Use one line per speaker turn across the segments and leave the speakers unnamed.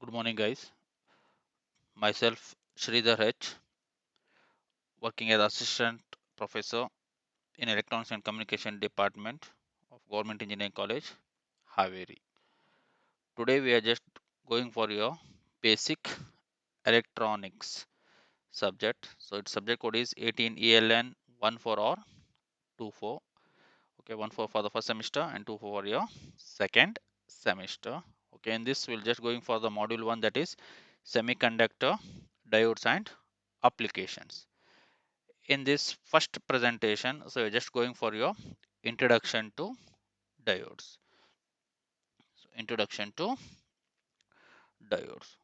Good morning, guys. Myself, Shridhar H, working as assistant professor in Electronics and Communication Department of Government Engineering College, Haveri. Today, we are just going for your basic electronics subject. So, its subject code is 18 ELN 14 or 24. Okay, 14 for the first semester and 24 for your second semester. Okay, in this, we'll just going for the module 1, that is semiconductor diodes and applications. In this first presentation, so you're just going for your introduction to diodes. So introduction to diodes.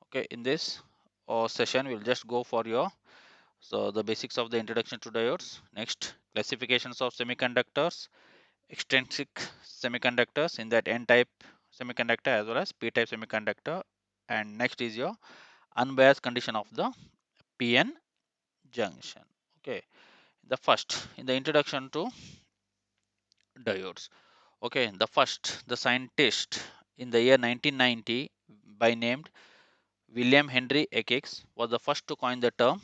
Okay, in this session, we'll just go for your the basics of the introduction to diodes. Next, classifications of semiconductors, extrinsic semiconductors, in that n-type semiconductor as well as p-type semiconductor, and next is your unbiased condition of the p-n junction. Okay, the first in the introduction to diodes. Okay, the scientist in the year 1990 by named William Henry Ekix was the first to coin the term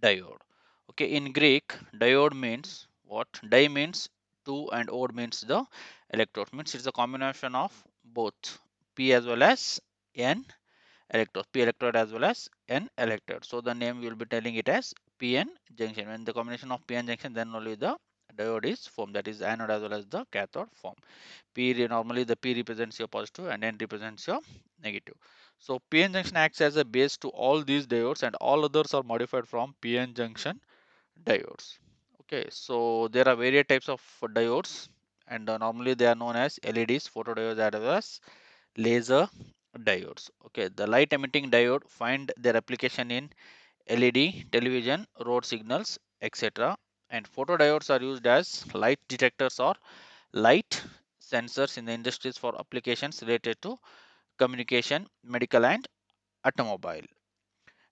diode. Okay, in Greek, diode means what? Di means two and ode means the electrode. Means it's a combination of both P as well as N electrode. P electrode as well as N electrode. So the name we will be telling it as PN junction. When the combination of PN junction, then only the diode is formed. That is anode as well as the cathode form. Normally the P represents your positive and N represents your negative. So PN junction acts as a base to all these diodes, and all others are modified from PN junction diodes. Okay, so there are various types of diodes, and normally they are known as LEDs, photodiodes, as well as laser diodes. Okay, the light emitting diode find their application in LED, television, road signals, etc. And photodiodes are used as light detectors or light sensors in the industries for applications related to communication, medical, and automobile.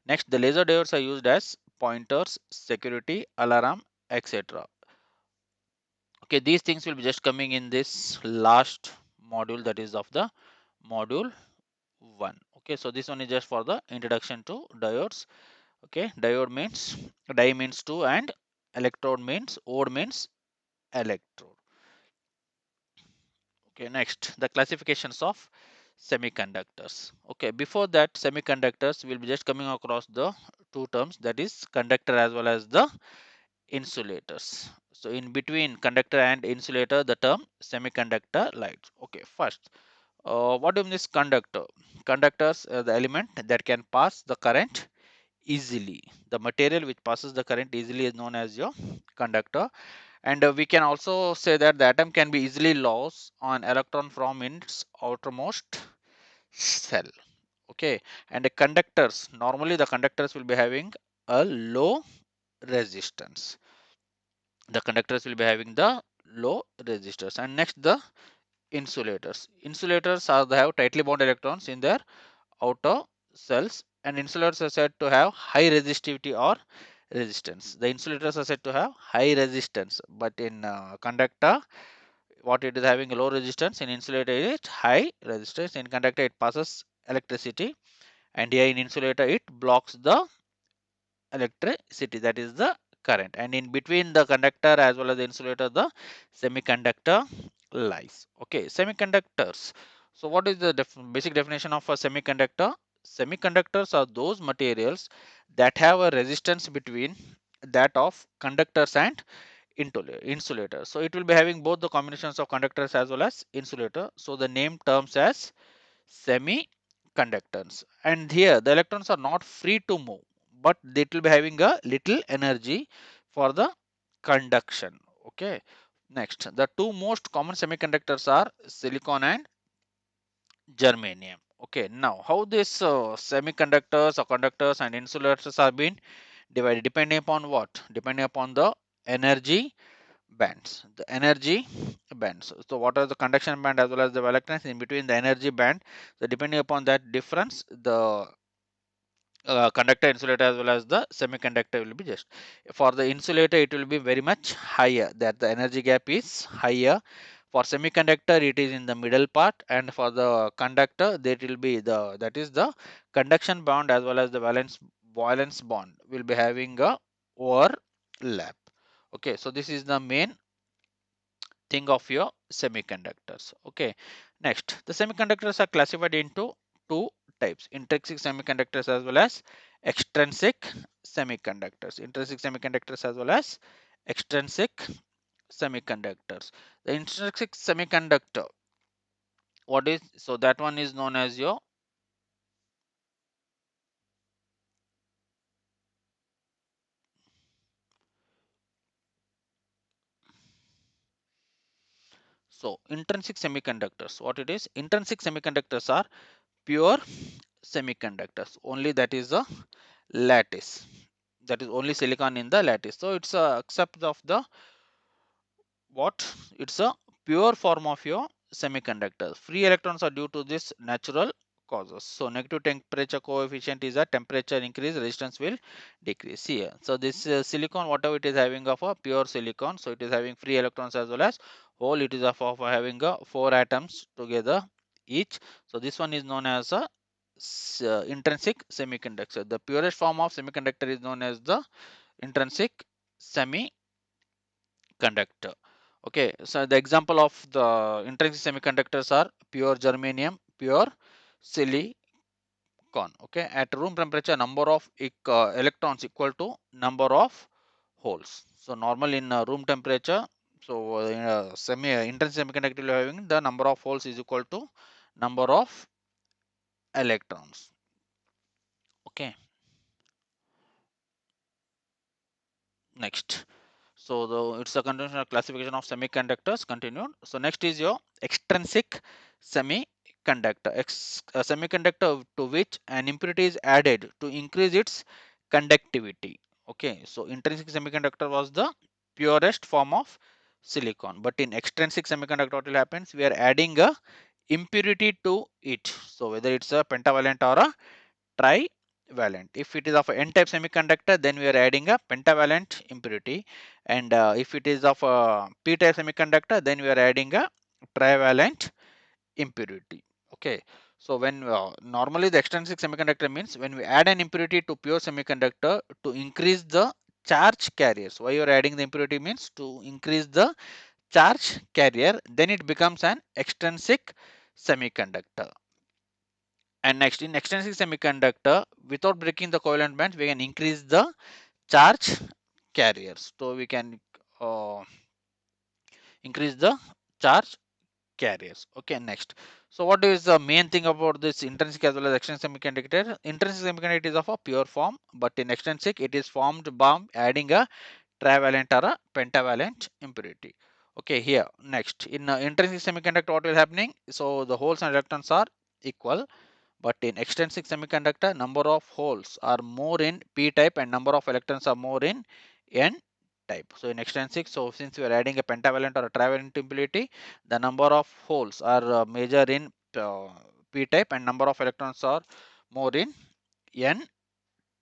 Next, the laser diodes are used as pointers, security, alarm, etc. Okay, these things will be just coming in this last module, that is of the module 1. Okay, so this one is just for the introduction to diodes. Okay, diode means di means 2 and electrode means ode means electrode. Okay, next the classifications of semiconductors. Okay, before that, semiconductors will be just coming across the two terms, that is conductor as well as the insulators. So in between conductor and insulator, the term semiconductor lies. Okay, first, what do you mean this conductor? Conductors are the element that can pass the current easily. The material which passes the current easily is known as your conductor. And we can also say that the atom can be easily lost an electron from its outermost cell. Okay, and the conductors, normally the conductors will be having a low resistance. The conductors will be having the low resistors. And next, the insulators. Insulators are they have tightly bound electrons in their outer cells, and insulators are said to have high resistivity or resistance. The insulators are said to have high resistance, but in conductor, what it is having a low resistance. In insulator, it high resistance. In conductor, it passes electricity, and here in insulator, it blocks the electricity, that is the current. And in between the conductor as well as the insulator, the semiconductor lies. Okay, semiconductors. So what is the basic definition of a semiconductor? Semiconductors are those materials that have a resistance between that of conductors and insulator. So it will be having both the combinations of conductors as well as insulator. So the name terms as semiconductors. And here the electrons are not free to move, but they will be having a little energy for the conduction. Okay, next, the two most common semiconductors are silicon and germanium. Okay, now how this semiconductors or conductors and insulators are being divided depending upon what? Depending upon the energy bands. The energy bands. So what are the conduction band as well as the valence in between the energy band? So depending upon that difference, the conductor, insulator as well as the semiconductor will be just. For the insulator, it will be very much higher, that the energy gap is higher. For semiconductor, it is in the middle part, and for the conductor, that will be that is the conduction bond as well as the valence bond will be having a overlap. Okay, so this is the main thing of your semiconductors. Okay, next, the semiconductors are classified into two types: intrinsic semiconductors as well as extrinsic semiconductors. Intrinsic semiconductors as well as extrinsic semiconductors. The intrinsic semiconductor, what is, so that one is known as your, so intrinsic semiconductors, what it is, intrinsic semiconductors are pure semiconductors only, that is a lattice, that is only silicon in the lattice. So it's a accept of the what, it's a pure form of your semiconductor. Free electrons are due to this natural causes. So negative temperature coefficient is a temperature increase, resistance will decrease here. So this silicon, whatever it is having of a pure silicon, so it is having free electrons as well as hole, it is of having a 4 atoms together each. So this one is known as a intrinsic semiconductor. The purest form of semiconductor is known as the intrinsic semiconductor. Okay, so the example of the intrinsic semiconductors are pure germanium, pure silicon. Okay, at room temperature, number of electrons equal to number of holes. So normal in room temperature, so in intrinsic semiconductor you are having the number of holes is equal to number of electrons. Okay, next. So it's a conventional classification of semiconductors continued. So next is your extrinsic semiconductor. A semiconductor to which an impurity is added to increase its conductivity. Okay, so intrinsic semiconductor was the purest form of silicon, but in extrinsic semiconductor what will happens? We are adding a impurity to it. So whether it's a pentavalent or a trivalent. If it is of n-type semiconductor, then we are adding a pentavalent impurity, and if it is of a p-type semiconductor, then we are adding a trivalent impurity. Okay, so when normally the extrinsic semiconductor means when we add an impurity to pure semiconductor to increase the charge carriers. Why you are adding the impurity means to increase the charge carrier, then it becomes an extrinsic semiconductor. And next, in extrinsic semiconductor, without breaking the covalent bonds, we can increase the charge carriers. So we can uh, increase the charge carriers. Okay, next. So what is the main thing about this intrinsic as well as extrinsic semiconductor? Intrinsic semiconductor is of a pure form, but in extrinsic it is formed by adding a trivalent or a pentavalent impurity. Okay, here next, in intrinsic semiconductor what will happening? So the holes and electrons are equal, but in extrinsic semiconductor, number of holes are more in p type and number of electrons are more in n type. So in extrinsic, so since we are adding a pentavalent or a trivalent impurity, the number of holes are major in p type and number of electrons are more in n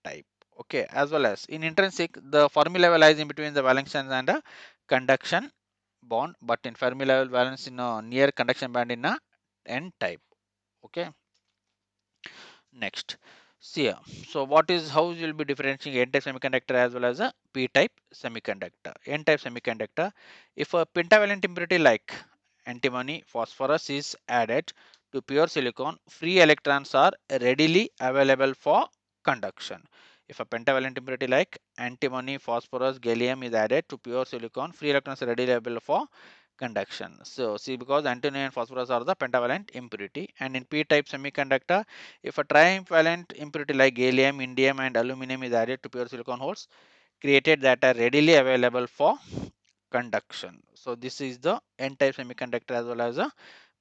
type. Okay, as well as in intrinsic, the Fermi level lies in between the valence and the conduction bond, but in Fermi level valence in a near conduction band in a n type. Okay, next, see here. So what is, how you will be differentiating n-type semiconductor as well as a p-type semiconductor? N-type semiconductor, if a pentavalent impurity like antimony, phosphorus is added to pure silicon, free electrons are readily available for conduction. If a pentavalent impurity like antimony, phosphorus, gallium is added to pure silicon, free electrons are readily available for conduction. So see, because antimony and phosphorus are the pentavalent impurity, and in p-type semiconductor, if a trivalent impurity like gallium, indium and aluminum is added to pure silicon holes created that are readily available for conduction. So this is the n-type semiconductor as well as a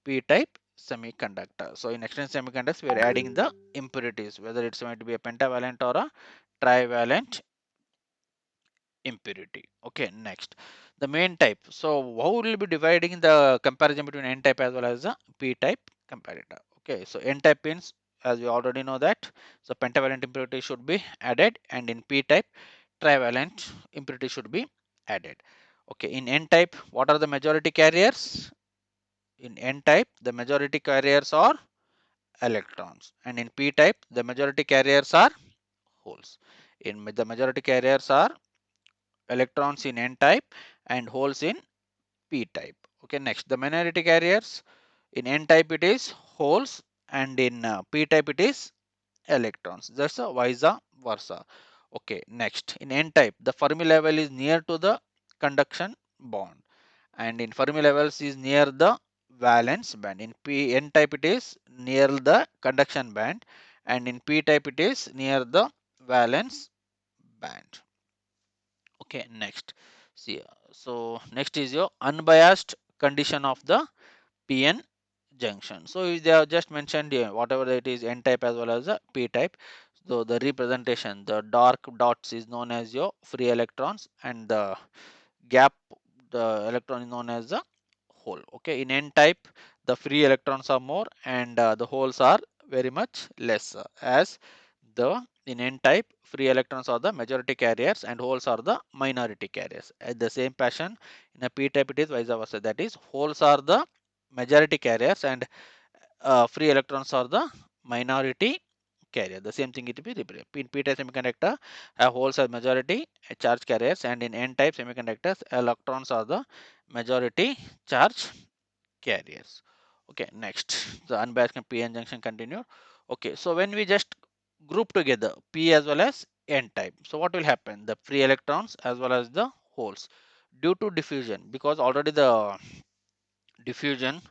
p-type semiconductor. So in extrinsic semiconductors, we are adding the impurities, whether it's going to be a pentavalent or a trivalent impurity. Okay, next, the main type. So how will be dividing the comparison between n type as well as the p type comparator? Okay, so n type means, as we already know that, so pentavalent impurity should be added, and in p type trivalent impurity should be added. Okay, in n type, what are the majority carriers? In N type, the majority carriers are electrons, and in P type, the majority carriers are holes. The majority carriers are electrons in N type and holes in P type. Okay, next, the minority carriers in N type it is holes, and in P type it is electrons. That's a vice versa. Okay, next, in N type, the Fermi level is near to the conduction bond, and in Fermi levels is near the valence band. In N type it is near the conduction band, and in P type it is near the valence band. Okay, next, see, so next is your unbiased condition of the PN junction. So they have just mentioned here whatever it is N type as well as the P type. So the representation, the dark dots is known as your free electrons, and the gap, the electron is known as the hole. Okay, in N type, the free electrons are more, and the holes are very much less. As the in N type, free electrons are the majority carriers and holes are the minority carriers. At the same fashion, in a P type, it is vice versa. That is, holes are the majority carriers and free electrons are the minority carrier. The same thing it will be repeated. In P type semiconductor, holes are majority charge carriers, and in N type semiconductors, electrons are the majority charge carriers. Okay, next, the unbiased PN junction continued. Okay, so when we just group together P as well as N type, so what will happen? The free electrons as well as the holes, due to diffusion, because already the diffusion.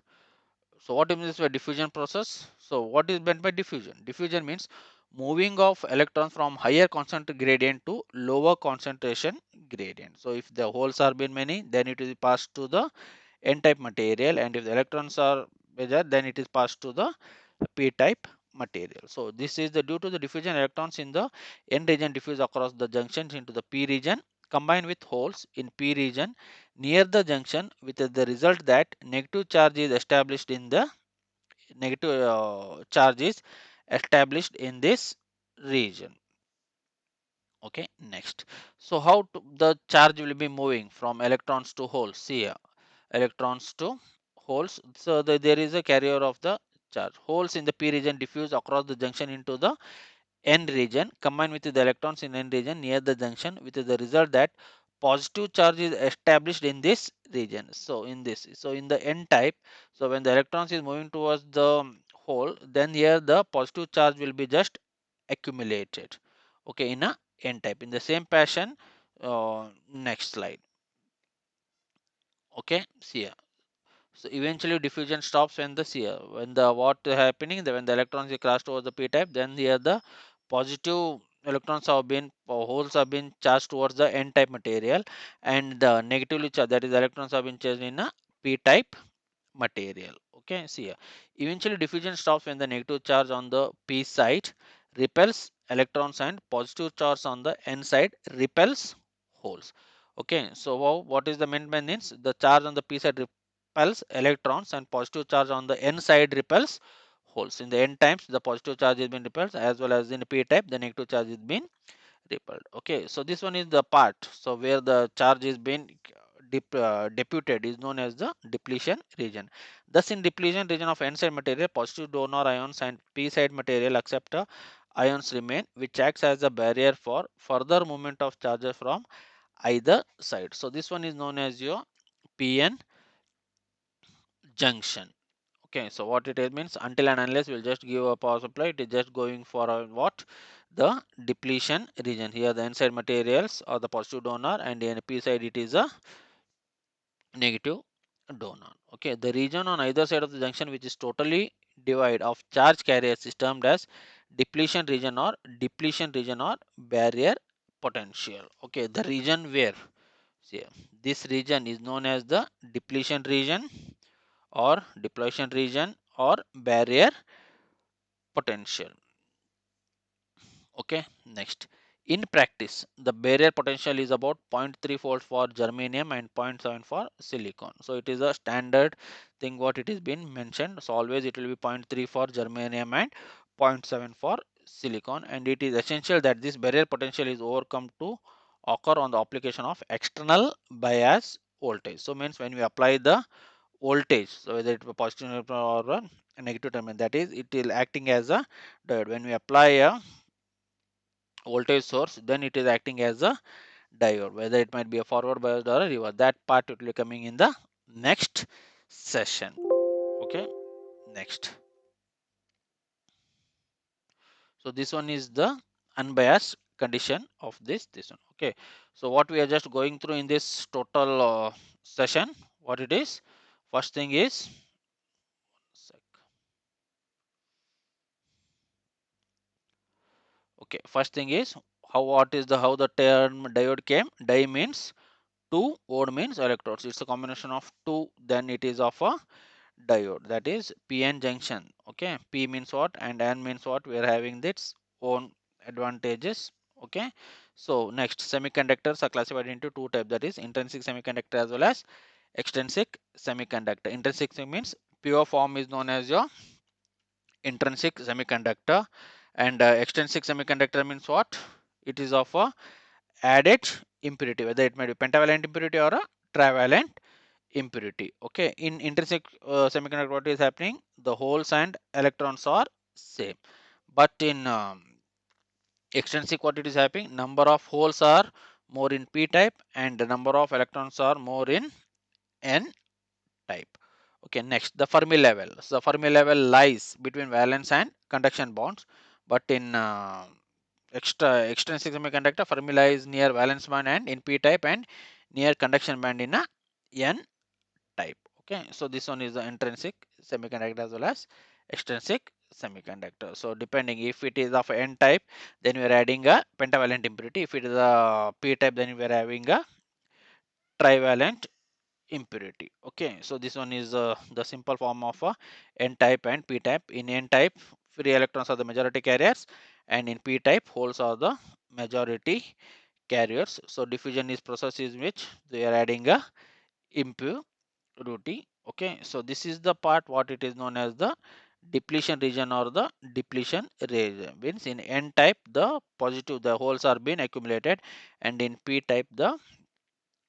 So what is this by diffusion process? So what is meant by diffusion? Diffusion means moving of electrons from higher concentration gradient to lower concentration gradient. So if the holes are been many, then it will be passed to the N-type material, and if the electrons are bigger, then it is passed to the P-type material. So this is the due to the diffusion, electrons in the N region diffuse across the junctions into the P region combined with holes in P region near the junction, with the result that negative charge is established in the negative charge is established in this region. Okay, next, so how the charge will be moving from electrons to holes? See here, electrons to holes. So there is a carrier of the charge. Holes in the P region diffuse across the junction into the N region combined with the electrons in N region near the junction, with the result that positive charge is established in this region. So in this, so in the N type, so when the electrons is moving towards the hole, then here the positive charge will be just accumulated. Okay, in a N type. In the same fashion, next slide. Okay, see here. So eventually diffusion stops when the when the what happening, when the electrons is crossed over the P type, then here the positive electrons have been holes have been charged towards the N type material, and the negatively charged, that is electrons have been charged in a P type material. Okay, see here. Eventually diffusion stops when the negative charge on the P side repels electrons and positive charge on the N side repels holes. Okay, so what is the main means? The charge on the P side repels electrons and positive charge on the N side repels holes. In the N times, the positive charge has been repelled, as well as in P type, the negative charge has been repelled. Okay, so this one is the part, so where the charge is being deputed is known as the depletion region. Thus, in depletion region of N side material, positive donor ions and P side material acceptor ions remain, which acts as a barrier for further movement of charges from either side. So this one is known as your PN junction. Okay, so what it is means, until and unless we'll just give a power supply, it is just going for a what, the depletion region. Here the inside materials are the positive donor, and in P side it is a negative donor. Okay, the region on either side of the junction which is totally devoid of charge carriers is termed as depletion region or barrier potential. Okay, the region where, see, this region is known as the depletion region or depletion region or barrier potential. Okay, next, in practice the barrier potential is about 0.3 volt for germanium and zero point 0.7 for silicon. So it is a standard thing what it is been mentioned. So always it will be 0.3 for germanium and 0.7 for silicon, and it is essential that this barrier potential is overcome to occur on the application of external bias voltage. So means when we apply the voltage, so whether it be positive or a negative terminal, that is it will acting as a diode. When we apply a voltage source, then it is acting as a diode, whether it might be a forward bias or a reverse. That part will be coming in the next session. Okay, next. So this one is the unbiased condition of this one. Okay, so what we are just going through in this total session, what it is, first thing is okay, first thing is how the term diode came. Di means two, ode means electrodes. It's a combination of two, then it is of a diode, that is PN junction. Okay, P means what and N means what, we are having its own advantages. Okay, so next, semiconductors are classified into two types, that is intrinsic semiconductor as well as extrinsic semiconductor. Intrinsic means pure form is known as your intrinsic semiconductor, and extrinsic semiconductor means what, it is of a added impurity, whether it may be pentavalent impurity or a trivalent impurity. Okay, in intrinsic semiconductor, what is happening, the holes and electrons are same, but in extrinsic, what it is happening, number of holes are more in p type and the number of electrons are more in n type. Okay, next, the Fermi level. So the Fermi level lies between valence and conduction bonds, but in extrinsic semiconductor, Fermi lies near valence band and in p type, and near conduction band in a n type. Okay, so this one is the intrinsic semiconductor as well as extrinsic semiconductor. So depending, if it is of n type, then we are adding a pentavalent impurity. If it is a p type, then we are having a trivalent impurity. Okay, so this one is the simple form of n type and p type. In n type, free electrons are the majority carriers, and in p type, holes are the majority carriers. So diffusion is process in which they are adding a impurity. Okay, so this is the part what it is known as the depletion region or the depletion region. Means in n type, the positive, the holes are being accumulated, and in p type, the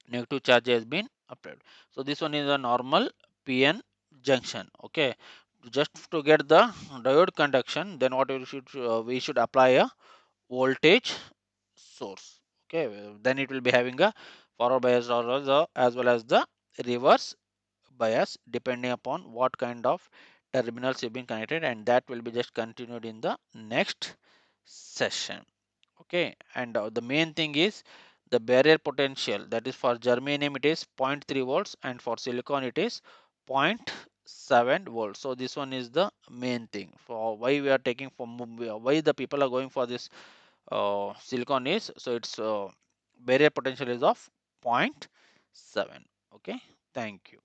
negative charge has been applied. So this one is a normal PN junction. Okay, just to get the diode conduction, then what we should apply a voltage source. Okay, then it will be having a forward bias or as well as the reverse bias, depending upon what kind of terminals have been connected, and that will be just continued in the next session. Okay, and the main thing is the barrier potential, that is for germanium it is 0.3 volts and for silicon it is 0.7 volts. So this one is the main thing for why we are taking for why the people are going for this silicon is, so its barrier potential is of 0.7. Okay, thank you.